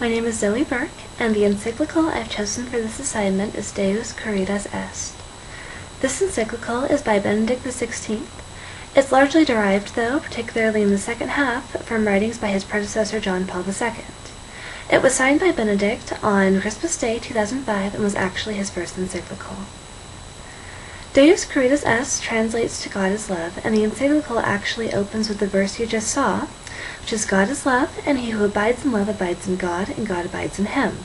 My name is Zoe Burke, and the encyclical I've chosen for this assignment is Deus, Caritas est. This encyclical is by Benedict XVI. It's largely derived, though, particularly in the second half, from writings by his predecessor John Paul II. It was signed by Benedict on Christmas Day 2005 and was actually his first encyclical. Deus Caritas est translates to God is love, and the encyclical actually opens with the verse you just saw, which is God is love, and he who abides in love abides in God, and God abides in him.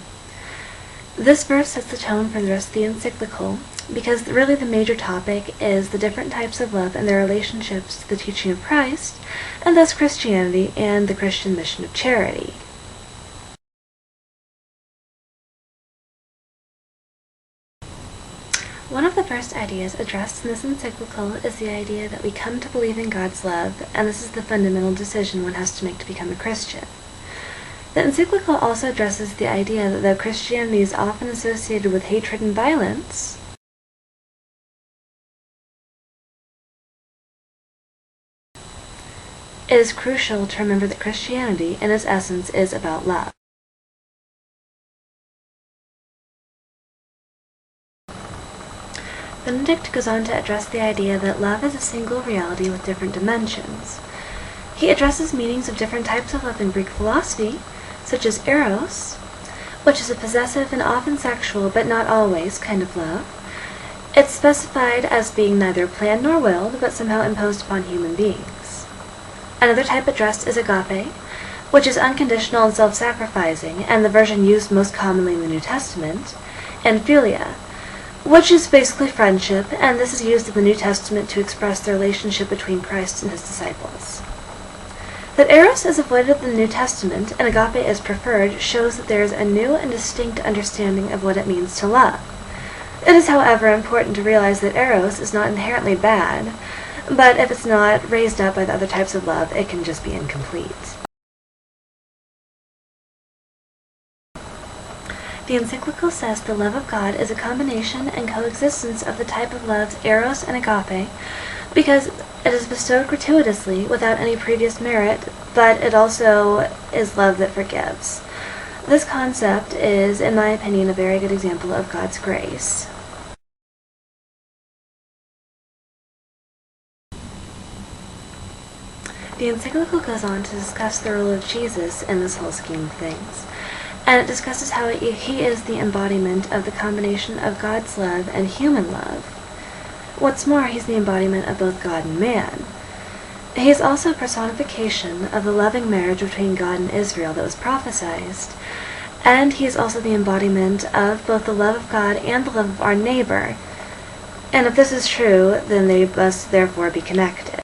This verse sets the tone for the rest of the encyclical, because really the major topic is the different types of love and their relationships to the teaching of Christ, and thus Christianity and the Christian mission of charity. One of the first ideas addressed in this encyclical is the idea that we come to believe in God's love, and this is the fundamental decision one has to make to become a Christian. The encyclical also addresses the idea that though Christianity is often associated with hatred and violence, it is crucial to remember that Christianity, in its essence, is about love. Benedict goes on to address the idea that love is a single reality with different dimensions. He addresses meanings of different types of love in Greek philosophy, such as eros, which is a possessive and often sexual, but not always, kind of love. It's specified as being neither planned nor willed, but somehow imposed upon human beings. Another type addressed is agape, which is unconditional and self-sacrificing, and the version used most commonly in the New Testament, and philia, which is basically friendship, and this is used in the New Testament to express the relationship between Christ and his disciples. That eros is avoided in the New Testament and agape is preferred shows that there is a new and distinct understanding of what it means to love. It is, however, important to realize that eros is not inherently bad, but if it's not raised up by the other types of love, it can just be incomplete. The encyclical says the love of God is a combination and coexistence of the type of loves eros and agape, because it is bestowed gratuitously without any previous merit, but it also is love that forgives. This concept is, in my opinion, a very good example of God's grace. The encyclical goes on to discuss the role of Jesus in this whole scheme of things, and it discusses how he is the embodiment of the combination of God's love and human love. What's more, he's the embodiment of both God and man. He is also a personification of the loving marriage between God and Israel that was prophesied, and he is also the embodiment of both the love of God and the love of our neighbor. And if this is true, then they must therefore be connected.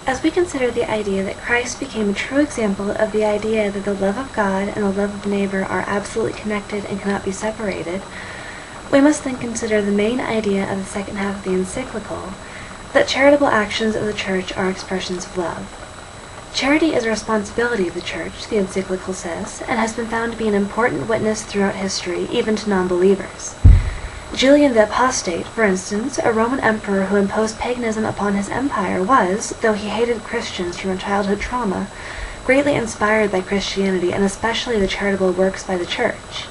As we consider the idea that Christ became a true example of the idea that the love of God and the love of neighbor are absolutely connected and cannot be separated, we must then consider the main idea of the second half of the encyclical, that charitable actions of the Church are expressions of love. Charity is a responsibility of the Church, the encyclical says, and has been found to be an important witness throughout history, even to non-believers. Julian the Apostate, for instance, a Roman emperor who imposed paganism upon his empire, was, though he hated Christians from a childhood trauma, greatly inspired by Christianity and especially the charitable works by the Church.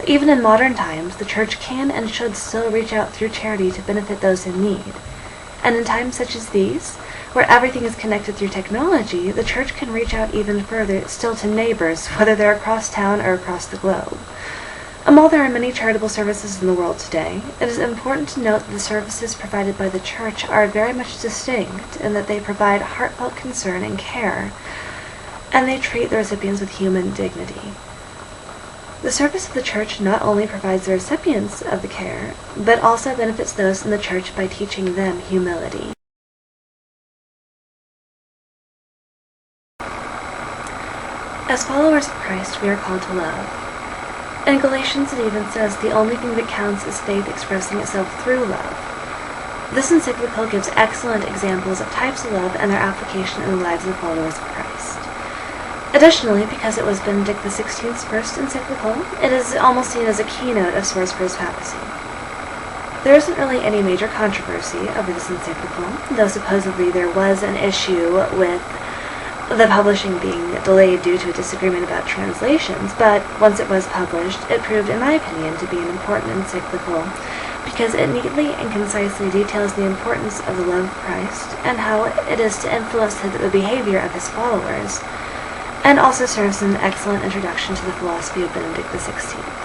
Even in modern times, the Church can and should still reach out through charity to benefit those in need. And in times such as these, where everything is connected through technology, the Church can reach out even further still to neighbors, whether they're across town or across the globe. While there are many charitable services in the world today, it is important to note that the services provided by the Church are very much distinct in that they provide heartfelt concern and care, and they treat the recipients with human dignity. The service of the Church not only provides the recipients of the care, but also benefits those in the Church by teaching them humility. As followers of Christ, we are called to love. In Galatians, it even says the only thing that counts is faith expressing itself through love. This encyclical gives excellent examples of types of love and their application in the lives of followers of Christ. Additionally, because it was Benedict XVI's first encyclical, it is almost seen as a keynote of sorts for his papacy. There isn't really any major controversy over this encyclical, though supposedly there was an issue with the publishing being delayed due to a disagreement about translations, but once it was published, it proved, in my opinion, to be an important encyclical because it neatly and concisely details the importance of the love of Christ and how it is to influence the behavior of his followers, and also serves as an excellent introduction to the philosophy of Benedict XVI.